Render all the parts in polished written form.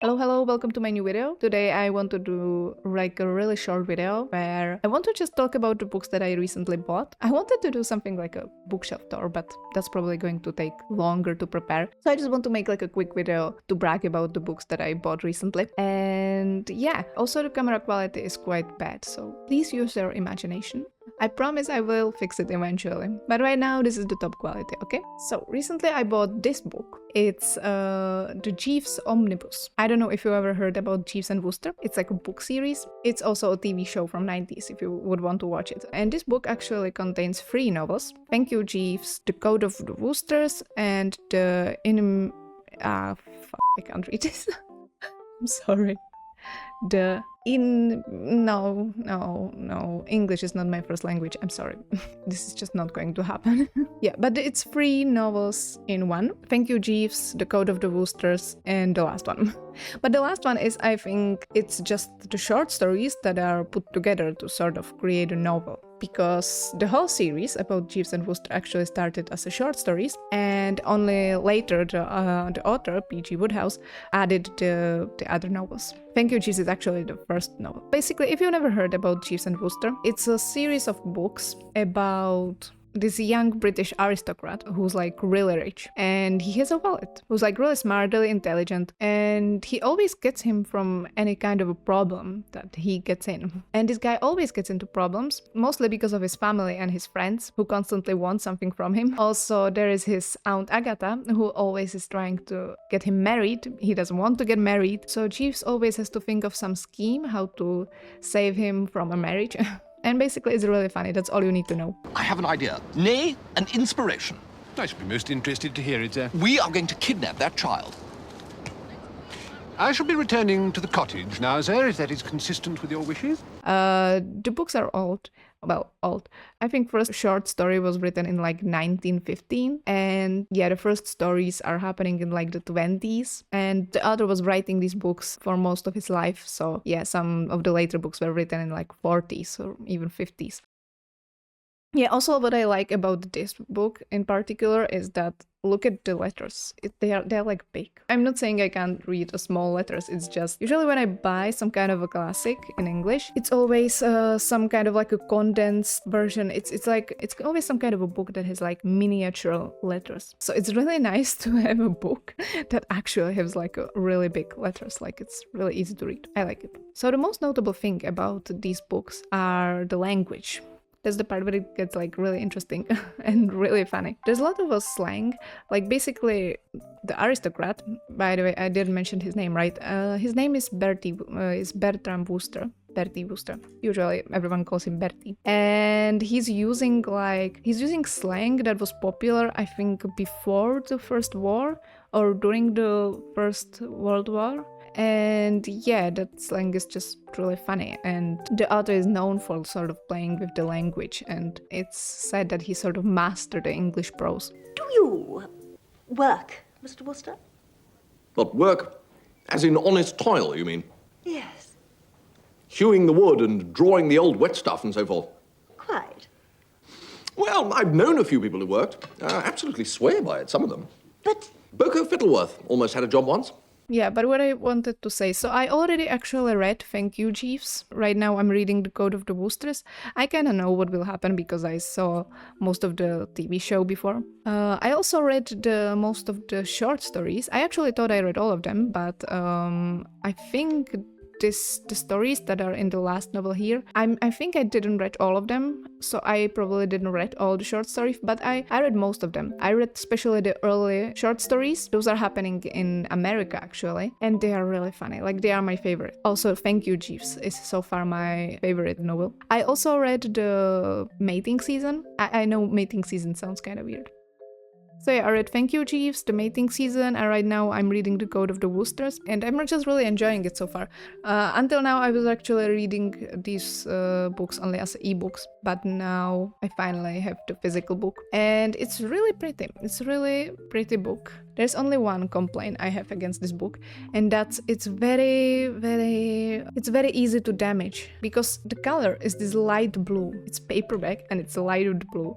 Hello, welcome to my new video. Today I want to do like a really short video where I want to just talk about the books that I recently bought. I wanted to do something like a bookshelf tour, but that's probably going to take longer to prepare. So I just want to make like a quick video to brag about the books that I bought recently. And yeah, also the camera quality is quite bad, so please use your imagination. I promise I will fix it eventually. But right now, this is the top quality, okay? So, recently I bought this book. It's the Jeeves Omnibus. I don't know if you ever heard about Jeeves and Wooster. It's like a book series. It's also a TV show from 90s if you would want to watch it. And this book actually contains 3 novels. Thank You, Jeeves, The Code of the Woosters, and the I can't read this. I'm sorry. No, English is not my first language. I'm sorry. This is just not going to happen. Yeah, but it's 3 novels in one. Thank You, Jeeves, The Code of the Woosters, and the last one. But the last one is, I think, it's just the short stories that are put together to sort of create a novel. Because the whole series about Jeeves and Wooster actually started as a short stories, and only later the author, P.G. Wodehouse, added the other novels. Thank You, Jeeves is actually the first novel. Basically, if you never heard about Jeeves and Wooster, it's a series of books about this young British aristocrat who's like really rich, and he has a wallet who's like really smart, really intelligent, and he always gets him from any kind of a problem that he gets in. And this guy always gets into problems, mostly because of his family and his friends who constantly want something from him. Also, there is his Aunt Agatha who always is trying to get him married. He doesn't want to get married, so Jeeves always has to think of some scheme how to save him from a marriage. And basically, it's really funny. That's all you need to know. I have an idea. Nay, an inspiration. I should be most interested to hear it, sir. We are going to kidnap that child. I shall be returning to the cottage now, sir, if that is consistent with your wishes. The books are old. Well, old. I think first short story was written in like 1915, and yeah, the first stories are happening in like the 20s, and the author was writing these books for most of his life, so yeah, some of the later books were written in like 40s or even 50s. Yeah, also what I like about this book in particular is that look at the letters. They're like big. I'm not saying I can't read small letters. It's just usually when I buy some kind of a classic in English, it's always some kind of like a condensed version. It's always some kind of a book that has like miniature letters. So it's really nice to have a book that actually has like a really big letters. Like it's really easy to read. I like it. So the most notable thing about these books are the language. That's the part where it gets like really interesting and really funny. There's a lot of slang, like basically the aristocrat, by the way, I didn't mention his name, right? His name is Bertram Wooster. Bertie Wooster. Usually everyone calls him Bertie. And he's using slang that was popular, I think, before the First War or during the First World War. And yeah, that slang is just really funny, and the author is known for sort of playing with the language, and it's said that he sort of mastered the English prose. Do you work, Mr. Wooster? What, work? As in honest toil, you mean? Yes, Hewing the wood and drawing the old wet stuff and so forth? quite. Well, I've known a few people who worked. Absolutely swear by it, some of them. But Boko Fittleworth almost had a job once. Yeah, but what I wanted to say, so I already actually read Thank You, Jeeves. Right now I'm reading The Code of the Woosters. I kind of know what will happen because I saw most of the TV show before. I also read most of the short stories. I actually thought I read all of them, but I think the stories that are in the last novel here, I think I didn't read all of them, so I probably didn't read all the short stories, but I read most of them. I read especially the early short stories. Those are happening in America, actually, and they are really funny. Like, they are my favorite. Also, Thank You, Jeeves is so far my favorite novel. I also read the Mating Season. I know Mating Season sounds kind of weird. So yeah, I read Thank You, Jeeves, the Mating Season, and right now I'm reading The Code of the Woosters, and I'm just really enjoying it so far. Until now I was actually reading these books only as ebooks, but now I finally have the physical book, and it's really pretty. It's a really pretty book. There's only one complaint I have against this book, and that's it's very easy to damage because the color is this light blue. It's paperback and it's light blue.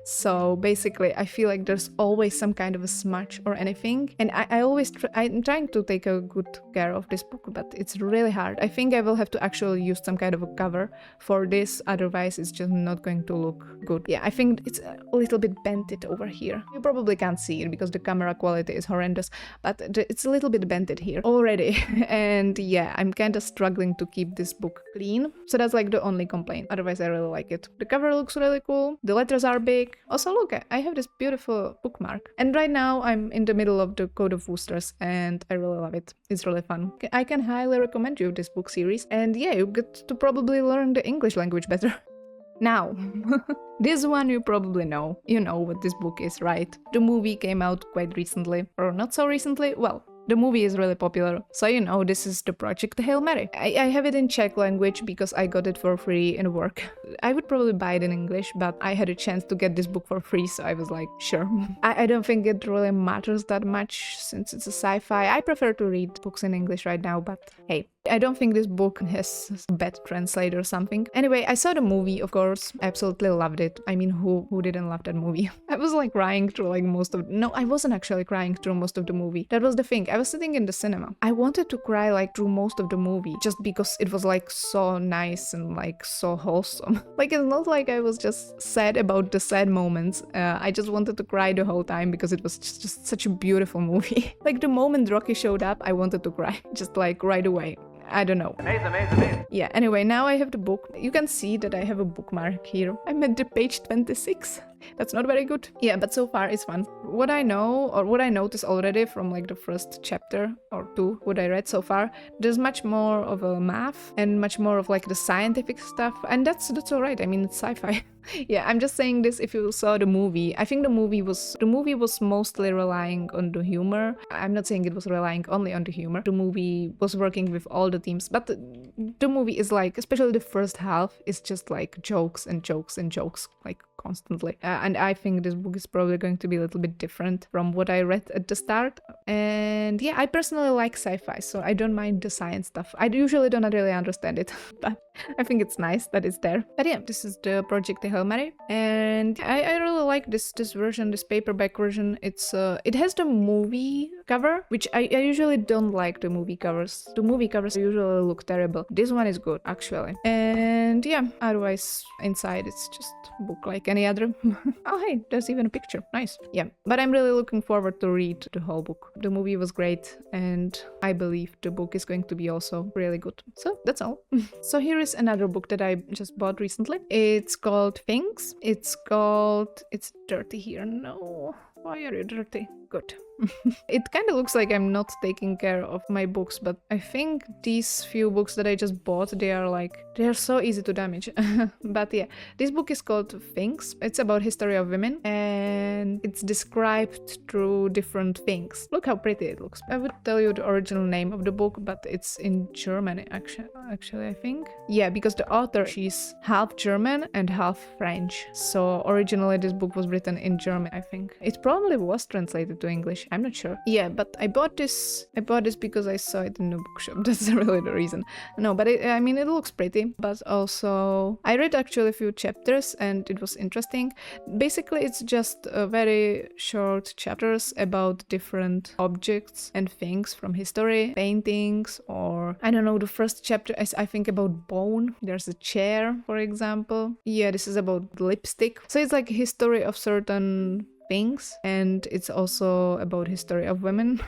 So basically, I feel like there's always some kind of a smudge or anything, and I'm trying to take a good care of this book, but it's really hard. I think I will have to actually use some kind of a cover for this, otherwise it's just not going to look good. Yeah, I think it's a little bit bented over here. You probably can't see it because the camera quality is horrendous, but it's a little bit bented here already. And yeah, I'm kind of struggling to keep this book clean. So that's like the only complaint. Otherwise, I really like it. The cover looks really cool. The letters are big. Also, look, I have this beautiful bookmark. And right now I'm in the middle of the Code of Woosters and I really love it. It's really fun. I can highly recommend you this book series. And yeah, you get to probably learn the English language better. Now, this one you probably know. You know what this book is, right? The movie came out quite recently, or not so recently. Well, the movie is really popular, so you know this is the Project Hail Mary. I have it in Czech language because I got it for free in work. I would probably buy it in English, but I had a chance to get this book for free, so I was like, sure. I don't think it really matters that much since it's a sci-fi. I prefer to read books in English right now, but hey. I don't think this book has a bad translate or something. Anyway, I saw the movie, of course. I absolutely loved it. I mean, who didn't love that movie? I was like crying through like most of... No, I wasn't actually crying through most of the movie. That was the thing. I was sitting in the cinema. I wanted to cry like through most of the movie just because it was like so nice and like so wholesome. Like it's not like I was just sad about the sad moments. I just wanted to cry the whole time because it was just such a beautiful movie. Like the moment Rocky showed up, I wanted to cry. Just like right away. I don't know. Amazing. Yeah, anyway, now I have the book. You can see that I have a bookmark here. I'm at the page 26. That's not very good. Yeah, but so far it's fun. What I know, or what I noticed already from like the first chapter or two, what I read so far, there's much more of a math and much more of like the scientific stuff, and that's alright. I mean, it's sci-fi. Yeah, I'm just saying this if you saw the movie. I think the movie was mostly relying on the humor. I'm not saying it was relying only on the humor. The movie was working with all the themes, but the movie is like, especially the first half, is just like jokes and jokes and jokes, like constantly. And I think this book is probably going to be a little bit different from what I read at the start. And yeah, I personally like sci-fi, so I don't mind the science stuff. I usually don't really understand it, but I think it's nice that it's there. But yeah, this is the Project Hail Mary, and I really like this version, this paperback version. It has the movie cover, which I usually don't like the movie covers. The movie covers usually look terrible. This one is good, actually. And yeah, otherwise inside it's just a book like any other. Oh hey, there's even a picture. Nice. Yeah, but I'm really looking forward to read the whole book. The movie was great, and I believe the book is going to be also really good. So that's all. So here is another book that I just bought recently. It's called Things. It's dirty here. No. Why are you dirty? Good. It kind of looks like I'm not taking care of my books, but I think these few books that I just bought, they are so easy to damage. But yeah, this book is called Things. It's about history of women, and it's described through different things. Look how pretty it looks. I would tell you the original name of the book, but it's in German actually, I think. Yeah, because the author, she's half German and half French. So originally this book was written in German, I think. It probably was translated to English. I'm not sure. Yeah, but I bought this because I saw it in the bookshop. That's really the reason. No, but it looks pretty. But also, I read actually a few chapters and it was interesting. Basically, it's just very short chapters about different objects and things from history, paintings, or I don't know, the first chapter is I think about bone. There's a chair, for example. Yeah, this is about lipstick. So it's like history of certain things, and it's also about history of women.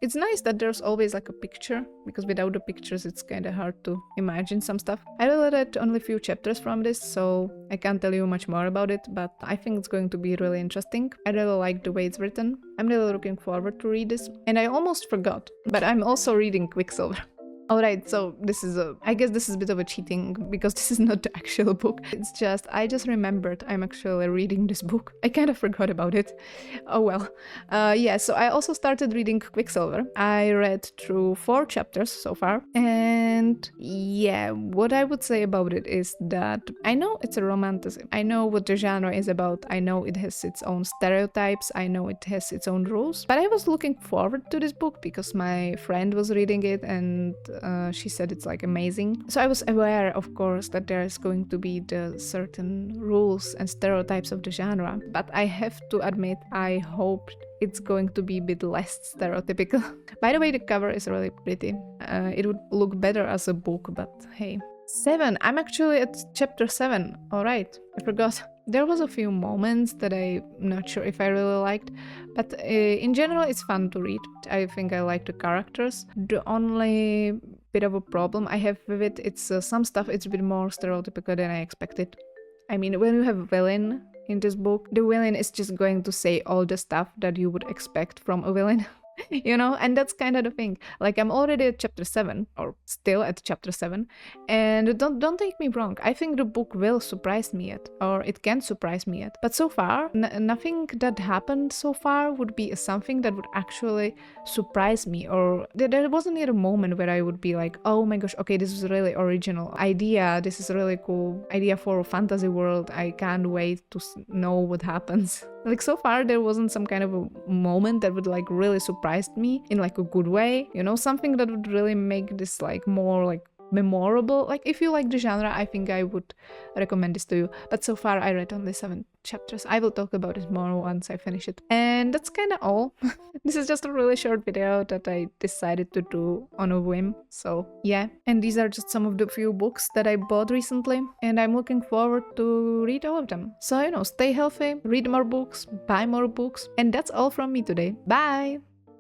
It's nice that there's always like a picture, because without the pictures it's kind of hard to imagine some stuff. I really read only a few chapters from this, so I can't tell you much more about it, but I think it's going to be really interesting. I really like the way it's written. I'm really looking forward to read this. And I almost forgot, but I'm also reading Quicksilver. Alright, so I guess this is a bit of a cheating because this is not the actual book. It's just, I just remembered I'm actually reading this book. I kind of forgot about it. Oh well. Yeah, so I also started reading Quicksilver. I read through 4 chapters so far. And yeah, what I would say about it is that I know it's a romanticism. I know what the genre is about. I know it has its own stereotypes. I know it has its own rules. But I was looking forward to this book because my friend was reading it and she said it's like amazing. So I was aware, of course, that there's going to be the certain rules and stereotypes of the genre. But I have to admit, I hoped it's going to be a bit less stereotypical. By the way, the cover is really pretty. It would look better as a book, but hey. 7. I'm actually at chapter 7. Alright, I forgot. There was a few moments that I'm not sure if I really liked, but in general it's fun to read. I think I like the characters. The only bit of a problem I have with it, it's some stuff it's a bit more stereotypical than I expected. I mean, when you have a villain in this book, the villain is just going to say all the stuff that you would expect from a villain. You know, and that's kind of the thing. Like, I'm already at chapter 7, or still at chapter 7, and don't take me wrong, I think the book will surprise me yet, or it can surprise me yet. But so far, nothing that happened so far would be something that would actually surprise me, or there wasn't yet a moment where I would be like, oh my gosh, okay, this is a really original idea, this is a really cool idea for a fantasy world, I can't wait to know what happens. Like, so far there wasn't some kind of a moment that would like really surprise me in like a good way, you know, something that would really make this like more like memorable. Like, if you like the genre, I think I would recommend this to you. But so far I read only 7 chapters. I will talk about it more once I finish it. And that's kind of all. This is just a really short video that I decided to do on a whim. So yeah, and these are just some of the few books that I bought recently, and I'm looking forward to read all of them. So, you know, stay healthy, read more books, buy more books, and that's all from me today. Bye!